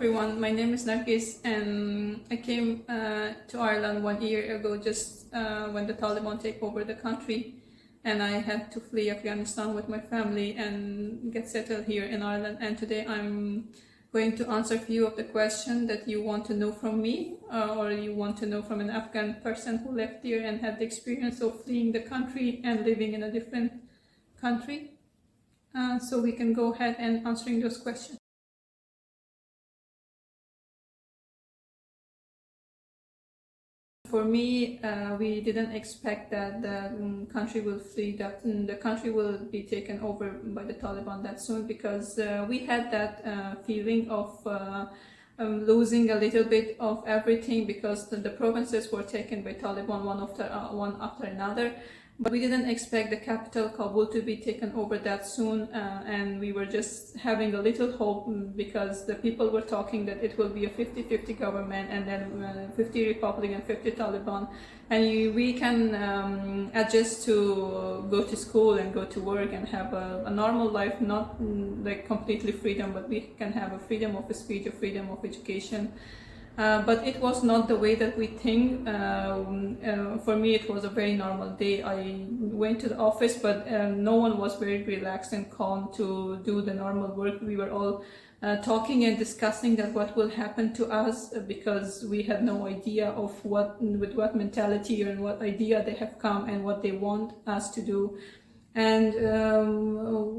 everyone, my name is Nargis and I came to Ireland 1 year ago just when the Taliban take over the country, and I had to flee Afghanistan with my family and get settled here in Ireland. And today I'm going to answer a few of the questions that you want to know from me or you want to know from an Afghan person who left here and had the experience of fleeing the country and living in a different country. So we can go ahead and answering those questions. For me, we didn't expect that the country will flee, that the country will be taken over by the Taliban that soon, because we had that feeling of losing a little bit of everything, because the provinces were taken by Taliban one after another. But we didn't expect the capital, Kabul, to be taken over that soon, and we were just having a little hope because the people were talking that it will be a 50-50 government, and then 50 Republican, 50 Taliban, and we can adjust to go to school and go to work and have a normal life, not like completely freedom, but we can have a freedom of speech, a freedom of education. But it was not the way that we think. For me, it was a very normal day. I went to the office, but no one was very relaxed and calm to do the normal work. We were all talking and discussing that what will happen to us, because we had no idea of with what mentality and what idea they have come and what they want us to do, and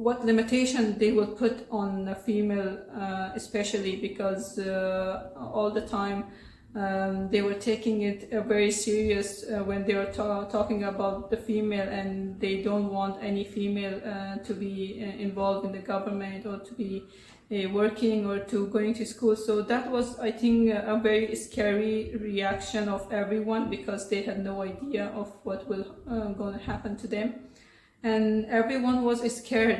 what limitation they will put on a female, especially because all the time they were taking it very serious when they were talking about the female, and they don't want any female to be involved in the government or to be working or to going to school. So that was, I think, a very scary reaction of everyone, because they had no idea of what will going to happen to them. And everyone was scared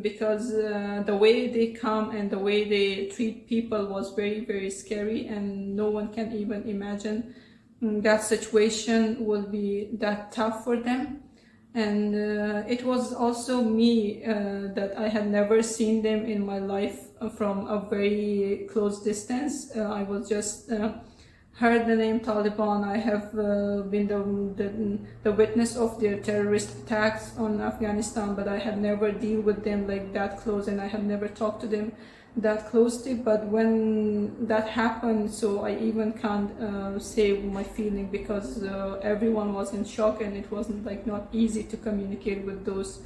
because the way they come and the way they treat people was very, very scary, and no one can even imagine that situation will be that tough for them. And it was also me that I had never seen them in my life from a very close distance. I was just heard the name Taliban. I have been the witness of their terrorist attacks on Afghanistan, but I had never dealt with them like that close, and I have never talked to them that closely. But when that happened, so I even can't say my feeling, because everyone was in shock, and it wasn't like not easy to communicate with those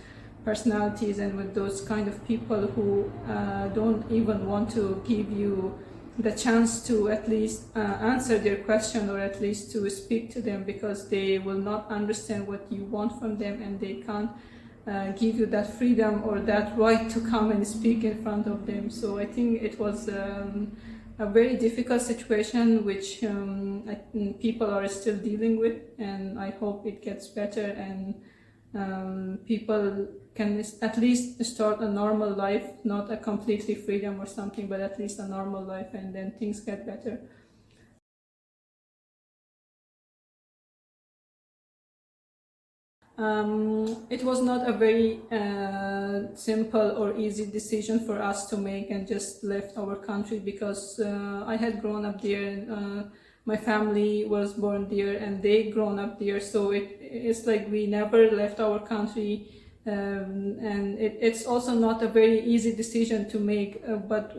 personalities and with those kind of people who don't even want to give you the chance to at least answer their question, or at least to speak to them, because they will not understand what you want from them, and they can't give you that freedom or that right to come and speak in front of them. So I think it was a very difficult situation, which people are still dealing with, and I hope it gets better, and people can at least start a normal life, not a completely freedom or something, but at least a normal life, and then things get better. It was not a very simple or easy decision for us to make and just left our country, because I had grown up there, my family was born there, and they grown up there, so it's like we never left our country. And it's also not a very easy decision to make, but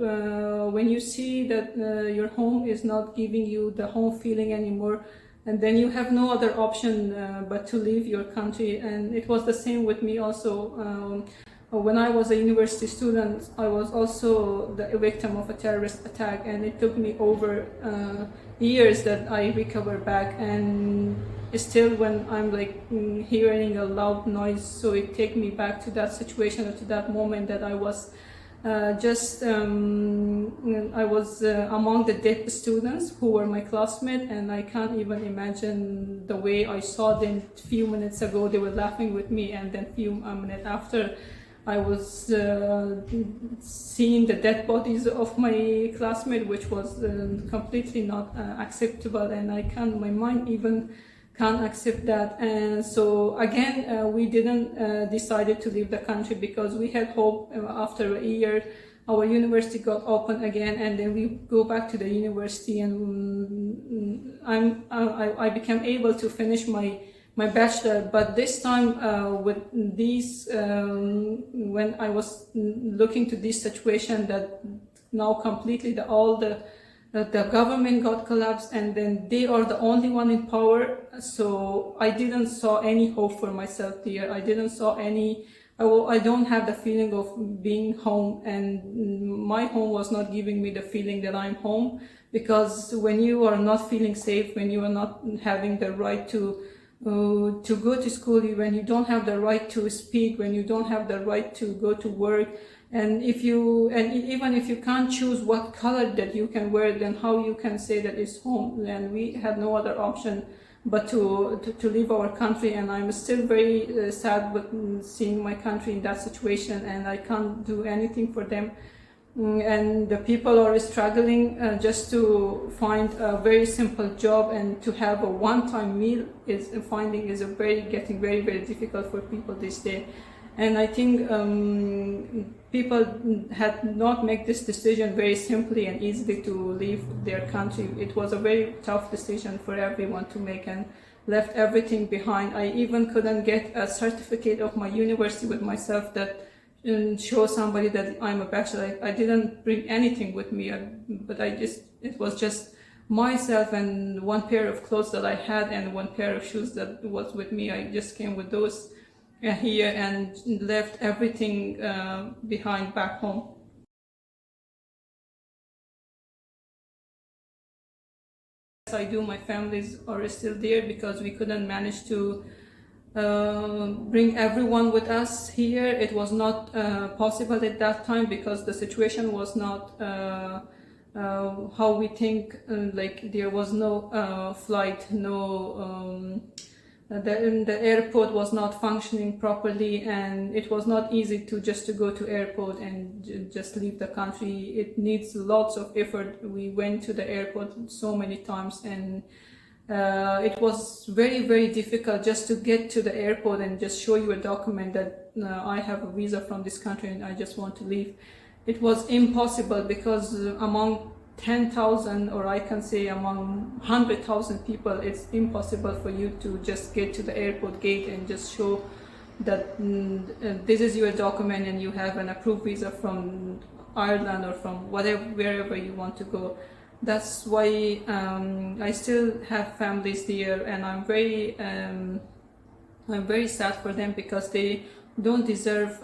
when you see that your home is not giving you the home feeling anymore, and then you have no other option but to leave your country. And it was the same with me also. When I was a university student, I was also the victim of a terrorist attack, and it took me over years that I recovered back, and still when I'm like hearing a loud noise, so it take me back to that situation, or to that moment that I was among the dead students who were my classmates, and I can't even imagine the way I saw them a few minutes ago. They were laughing with me, and then few minutes after, I was seeing the dead bodies of my classmates, which was completely not acceptable, and my mind even can't accept that. And so again, we didn't decided to leave the country, because we had hope after a year our university got open again, and then we go back to the university, and I became able to finish my bachelor. But this time with these when I was looking to this situation that now completely all the government got collapsed, and then they are the only one in power. So I didn't saw any hope for myself there. I didn't saw any. I don't have the feeling of being home, and my home was not giving me the feeling that I'm home, because when you are not feeling safe, when you are not having the right to go to school, when you don't have the right to speak, when you don't have the right to go to work, and even if you can't choose what color that you can wear, then how you can say that it's home? And we had no other option but to leave our country. And I'm still very sad with seeing my country in that situation, and I can't do anything for them. And the people are struggling just to find a very simple job, and to have a one-time meal is getting very, very difficult for people this day. And I think people had not made this decision very simply and easily to leave their country. It was a very tough decision for everyone to make, and left everything behind. I even couldn't get a certificate of my university with myself that show somebody that I'm a bachelor. I didn't bring anything with me, but it was just myself and one pair of clothes that I had and one pair of shoes that was with me. I just came with those here and left everything behind back home. I do. My families are still there because we couldn't manage to bring everyone with us here. It was not possible at that time because the situation was not how we think. Like there was no flight, no. The airport was not functioning properly, and it was not easy to go to airport and just leave the country. It needs lots of effort. We went to the airport so many times, and it was very, very difficult just to get to the airport and just show you a document that I have a visa from this country and I just want to leave. It was impossible because among 10,000, or I can say among 100,000 people, it's impossible for you to just get to the airport gate and just show that this is your document and you have an approved visa from Ireland or from wherever you want to go. That's why I still have families there, and I'm very sad for them because they don't deserve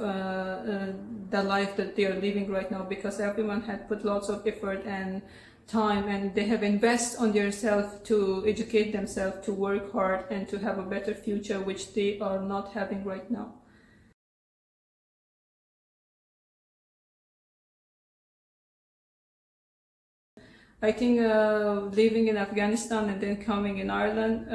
the life that they are living right now, because everyone had put lots of effort and time, and they have invested on themselves to educate themselves, to work hard and to have a better future, which they are not having right now. I think living in Afghanistan and then coming in Ireland,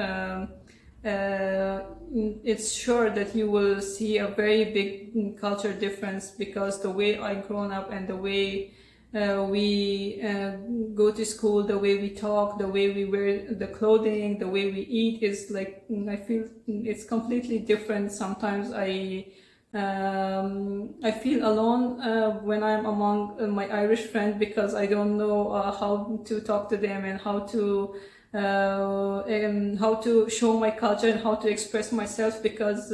it's sure that you will see a very big culture difference, because the way I grown up and the way we go to school, the way we talk, the way we wear the clothing, the way we eat is like, I feel it's completely different. Sometimes I feel alone when I'm among my Irish friends, because I don't know how to talk to them and how to show my culture and how to express myself, because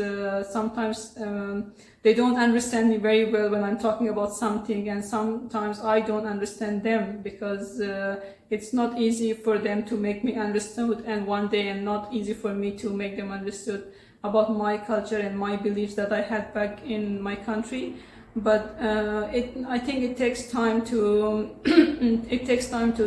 sometimes they don't understand me very well when I'm talking about something, and sometimes I don't understand them, because it's not easy for them to make me understood, and one day and not easy for me to make them understood about my culture and my beliefs that I had back in my country. But I think it takes time to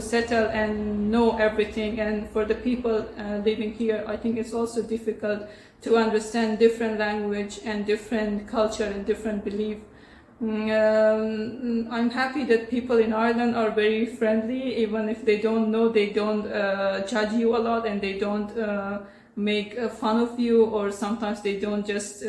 settle and know everything. And for the people living here, I think it's also difficult to understand different language and different culture and different belief. I'm happy that people in Ireland are very friendly, even if they don't know, they don't judge you a lot, and they don't make fun of you, or sometimes they don't just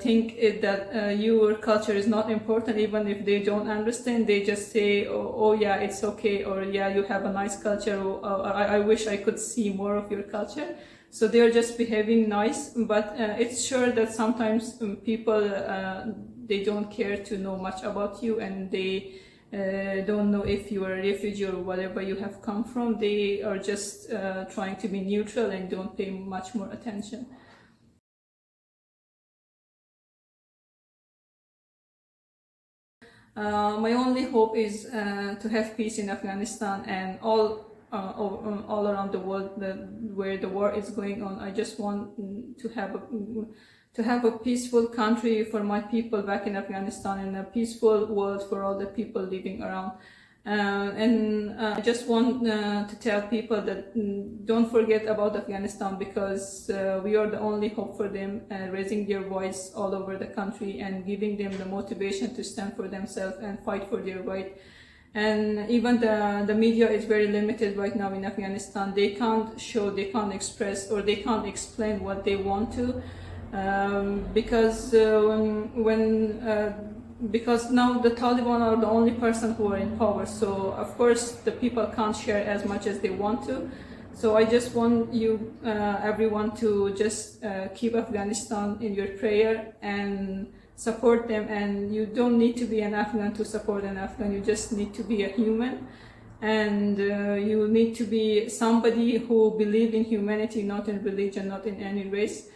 think that your culture is not important. Even if they don't understand, they just say, oh yeah, it's okay, or yeah, you have a nice culture, or I wish I could see more of your culture. So they're just behaving nice, but it's sure that sometimes people they don't care to know much about you, and they don't know if you are a refugee or whatever you have come from. They are just trying to be neutral and don't pay much more attention. My only hope is to have peace in Afghanistan and all around the world where the war is going on. I just want to have a peaceful country for my people back in Afghanistan, and a peaceful world for all the people living around. I just want to tell people that don't forget about Afghanistan, because we are the only hope for them, raising their voice all over the country and giving them the motivation to stand for themselves and fight for their right. And even the media is very limited right now in Afghanistan. They can't show, they can't express, or they can't explain what they want to, because now the Taliban are the only person who are in power. So of course the people can't share as much as they want to. So I just want you, everyone, to just keep Afghanistan in your prayer and support them. And you don't need to be an Afghan to support an Afghan. You just need to be a human, and you need to be somebody who believes in humanity, not in religion, not in any race,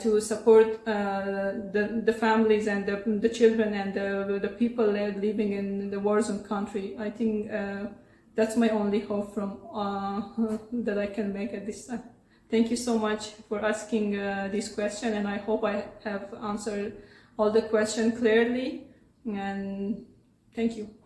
to support the families and the children and the people living in the war-zone country. I think that's my only hope from that I can make at this time. Thank you so much for asking this question, and I hope I have answered all the questions clearly, and thank you.